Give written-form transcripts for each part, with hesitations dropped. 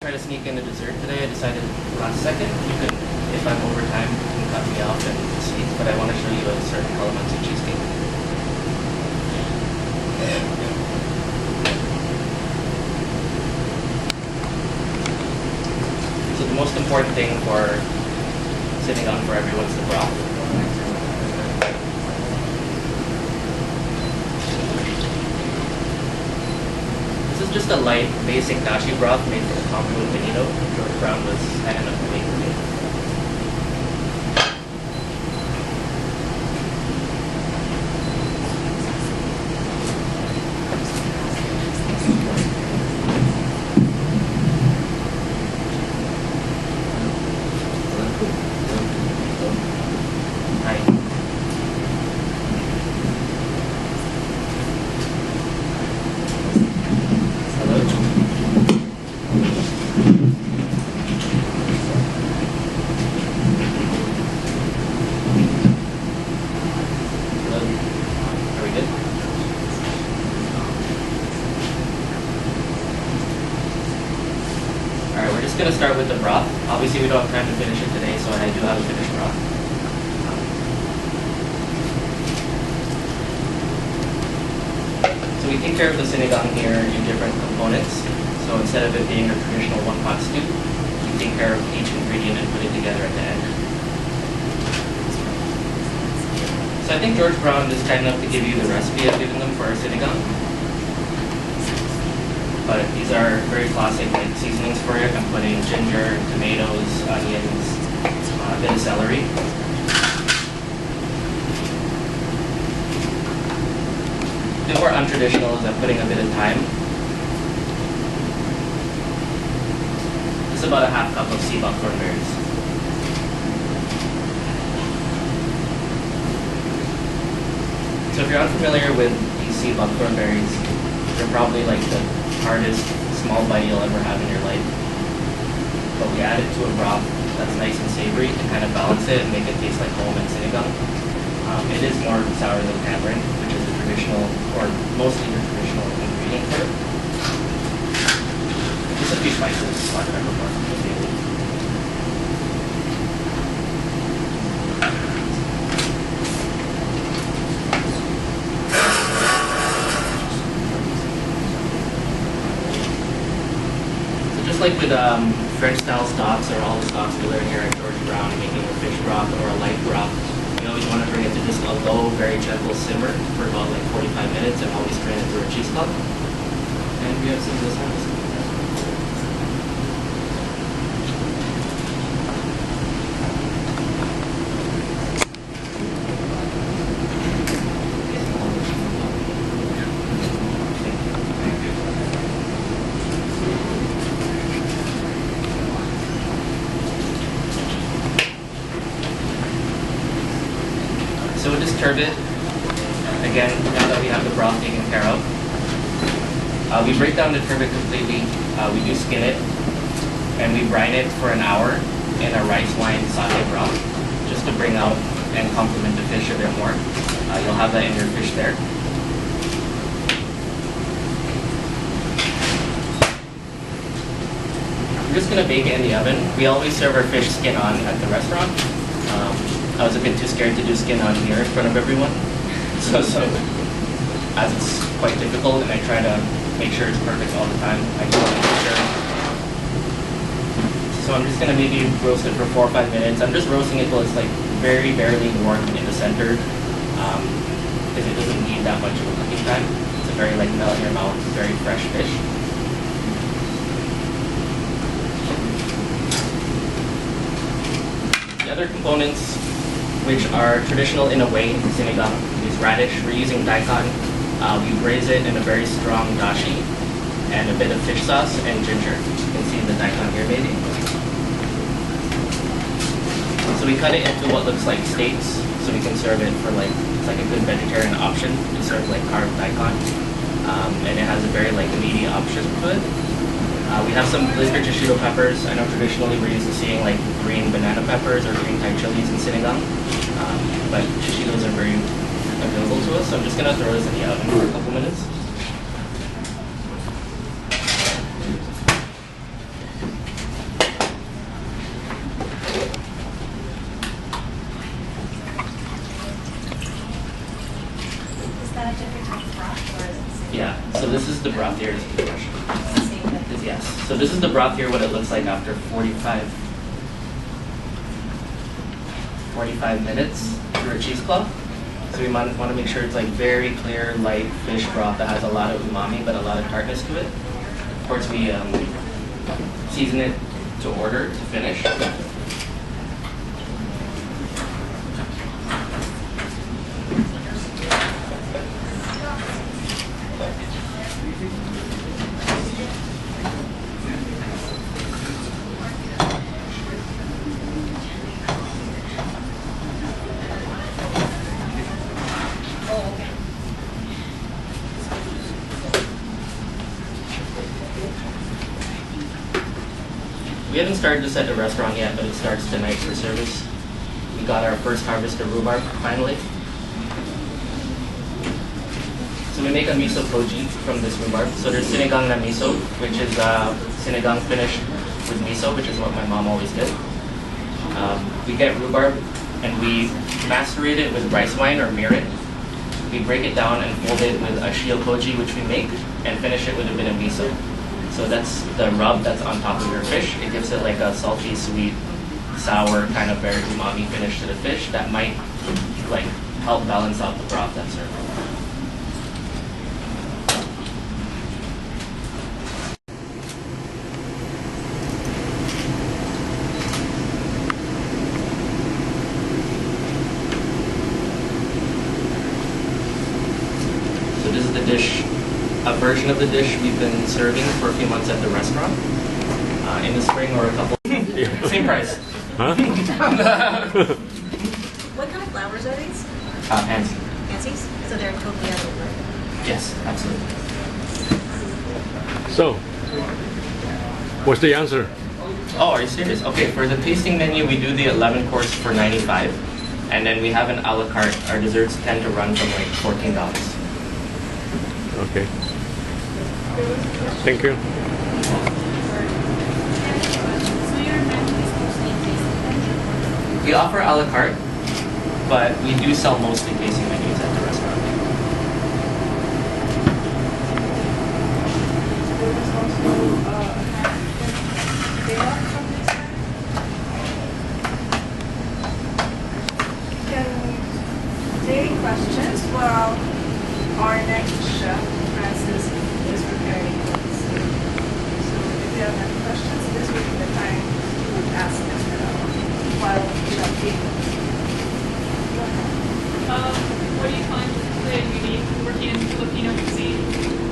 Try to sneak in a dessert today. I decided last second you can, if I'm over time, you can cut me off and sneak. But I want to show you a certain elements of cheesecake. So the most important thing for sitting on for everyone is the broth. This is just a light, basic dashi broth made from affluent bonito. George Brown was kind enough to make for me. We're just going to start with the broth. Obviously we don't have time to finish it today, so I do have a finished broth. So we take care of the sinigang here in different components. So instead of it being a traditional one-pot stew, we take care of each ingredient and put it together at the end. So I think George Brown is kind enough to give you the recipe I've given them for our sinigang. But these are very classic like seasonings for it. I'm putting ginger, tomatoes, onions, a bit of celery. A bit more untraditional is I'm putting a bit of thyme. This is about a half cup of sea buckthorn berries. So if you're unfamiliar with these sea buckthorn berries, they're probably like the hardest small bite you'll ever have in your life. But we add it to a broth that's nice and savory to kind of balance it and make it taste like home and sinigang. It is more sour than tamarind, which is the traditional, or mostly the traditional ingredient for it. Just a few spices, black pepper, parsley. Like with French-style stocks or all the stocks we learn here at George Brown, making a fish broth or a light broth, you always want to bring it to just a low, very gentle simmer for about like 45 minutes and always strain it through a cheesecloth. And we have some of this one. So with this turbot, again, now that we have the broth taken care of, we break down the turbot completely. We do skin it, and we brine it for an hour in a rice wine sauté broth, just to bring out and complement the fish a bit more. You'll have that in your fish there. I'm just going to bake it in the oven. We always serve our fish skin on at the restaurant. I was a bit too scared to do skin on here in front of everyone. So as it's quite difficult and I try to make sure it's perfect all the time, I just want to make sure. So I'm just going to maybe roast it for 4 or 5 minutes. I'm just roasting it till it's like very barely warm in the center because it doesn't need that much of a cooking time. It's a very like melt in your mouth, very fresh fish. The other components, which are traditional in a way in sinigang, is radish. We're using daikon. We braise it in a very strong dashi and a bit of fish sauce and ginger. You can see the daikon here maybe. So we cut it into what looks like steaks, so we can serve it for like, it's like a good vegetarian option to serve like carved daikon. And it has a very like meaty option to it. We have some blistered shishito peppers. I know traditionally we're used to seeing like green banana peppers or green Thai chilies in sinigang, but shishitos are very available to us. So I'm just gonna throw this in the oven for a couple minutes. So this is the broth here, what it looks like after 45 minutes through a cheesecloth. So we want to make sure it's like very clear, light fish broth that has a lot of umami but a lot of tartness to it. Of course, we season it to order to finish. We haven't started this at the restaurant yet, but it starts tonight for service. We got our first harvest of rhubarb, finally. So we make a miso koji from this rhubarb. So there's sinigang na miso, which is sinigang finished with miso, which is what my mom always did. We get rhubarb and we macerate it with rice wine or mirin. We break it down and fold it with a shio koji, which we make, and finish it with a bit of miso. So that's the rub that's on top of your fish. It gives it like a salty, sweet, sour, kind of very umami finish to the fish that might like help balance out the broth that's served. So this is the dish. A version of the dish we've been serving for a few months at the restaurant. In the spring or a couple. Same price. Huh? What kind of flowers are these? Pansy. Pansies? So they're totally edible. Yes, absolutely. So, what's the answer? Oh, are you serious? Okay, for the tasting menu, we do the 11 course for $95. And then we have an a la carte. Our desserts tend to run from like $14. Okay. Thank you. We offer a la carte, but we do sell mostly tasting menus at the restaurant. Can take questions while our next chef, Francis, is preparing this. So if you have any questions, this will be the time to ask them while we are eating. What do you find particularly unique working in Filipino cuisine?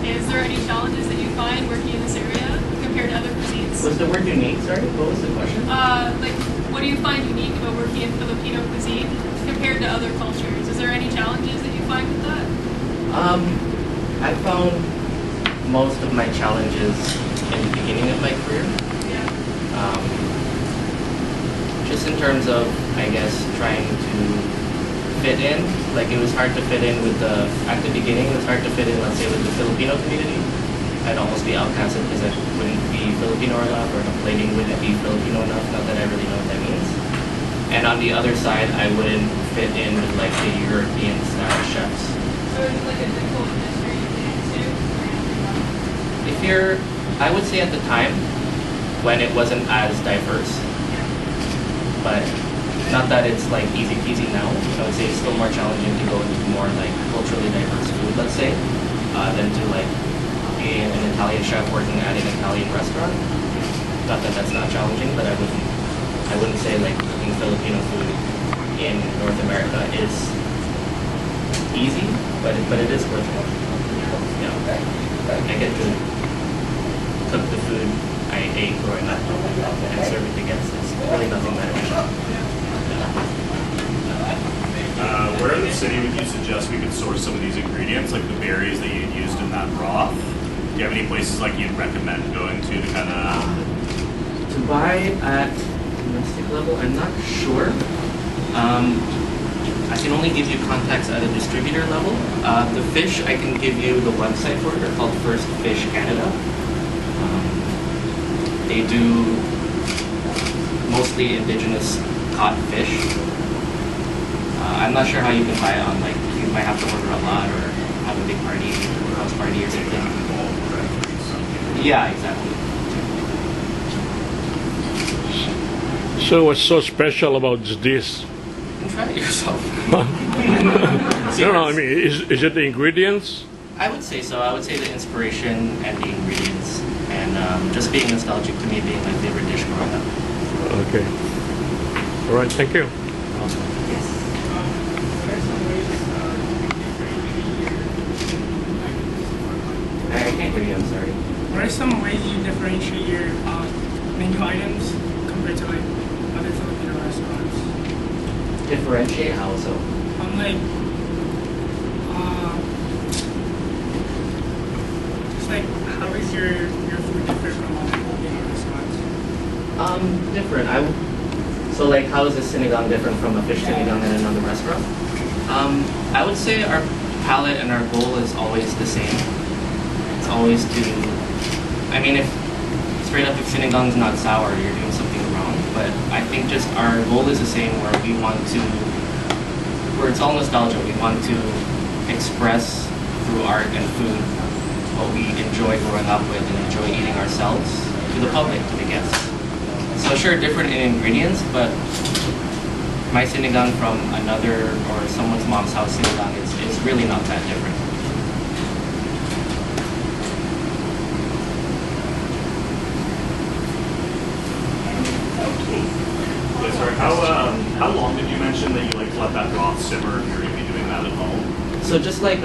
Is there any challenges that you find working in this area compared to other cuisines? Was the word unique? Sorry, what was the question? Like, what do you find unique about working in Filipino cuisine compared to other cultures? Is there any challenges that you find with that? I found most of my challenges in the beginning of my career. Yeah. Just in terms of, I guess, trying to fit in. Like it was hard to fit in with at the beginning, it was hard to fit in, let's say, with the Filipino community. I'd almost be outcasted because I wouldn't be Filipino enough, or the plating wouldn't be Filipino enough, not that I really know what that means. And on the other side, I wouldn't fit in with like the European style chefs. So is it like a difficult industry to get into? If you're, I would say at the time, when it wasn't as diverse, but not that it's like easy peasy now. I would say it's still more challenging to go into more like culturally diverse food, let's say, than to like be an Italian chef working at an Italian restaurant. Not that that's not challenging, but I wouldn't say like cooking Filipino food in North America is easy, but it is worthwhile. You know, I get to cook the food I ate growing up and serve it to guests. It's really nothing better. Where in the city would you suggest we could source some of these ingredients, like the berries that you used in that broth? Do you have any places like you'd recommend going to kind of... To buy at domestic level, I'm not sure. I can only give you contacts at a distributor level. The fish, I can give you the website for it. They're called First Fish Canada. They do mostly indigenous caught fish. I'm not sure how you can buy it on, like, you might have to order a lot or have a big party or house party or something. Yeah, exactly. So what's so special about this dish? You can try it yourself. No, I mean, is it the ingredients? I would say so. I would say the inspiration and the ingredients, and just being nostalgic to me being my favorite dish growing up. Okay. All right, thank you. I can't hear you. I'm sorry. What are some ways you differentiate your menu items compared to like other Filipino restaurants? Differentiate how so? Like, just like how is your food different from other Filipino restaurants? Different. So like, how is this sinigang different from a fish sinigang in another restaurant? I would say our palate and our goal is always the same. It's always to, I mean, if straight up if sinigang is not sour, you're doing something wrong. But I think just our goal is the same, where we want to, where it's all nostalgia. We want to express through art and food what we enjoy growing up with and enjoy eating ourselves to the public, to the guests. So sure, different in ingredients, but my sinigang from another or someone's mom's house sinigang is really not that different. Okay, sorry. How long did you mention that you like to let that broth simmer if you're going to be doing that at home? So just like